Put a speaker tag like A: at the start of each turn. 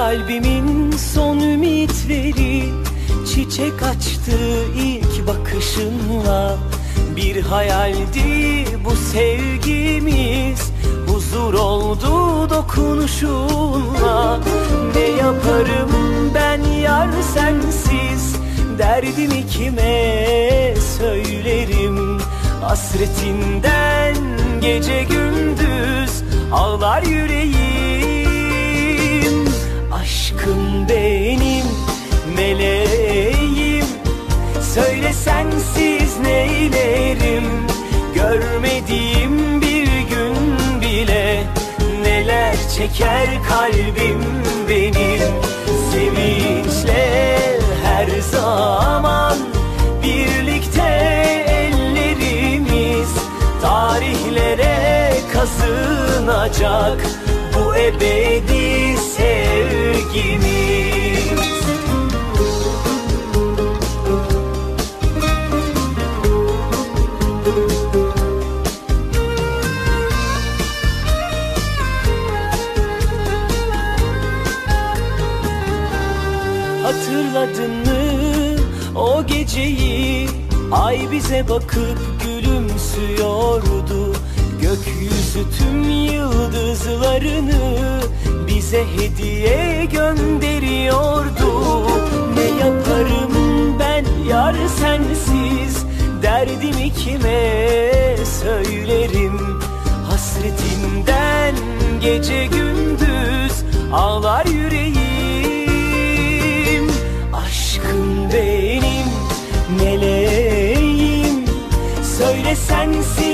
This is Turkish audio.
A: Kalbimin son ümitleri çiçek açtı ilk bakışınla. Bir hayaldi bu sevgimiz, huzur oldu dokunuşunla. Ne yaparım ben yar sensiz, derdimi kime söylerim? Hasretinden gece gündüz ağlar yüreğim. Aşkım benim meleğim, söyle sensiz neylerim? Görmediğim bir gün bile neler çeker kalbim benim. Sevinçle her zaman birlikte ellerimiz, tarihlere kazınacak bu ebedi sevgimiz. Hatırladın mı o geceyi? Ay bize bakıp gülümsüyordu. Gökyüzü tüm yıldızlarını bize hediye gönderiyordu. Ne yaparım ben yar sensiz, derdimi kime söylerim? Hasretinden gece gündüz ağlar yüreğim. Aşkım benim meleğim, söyle sensiz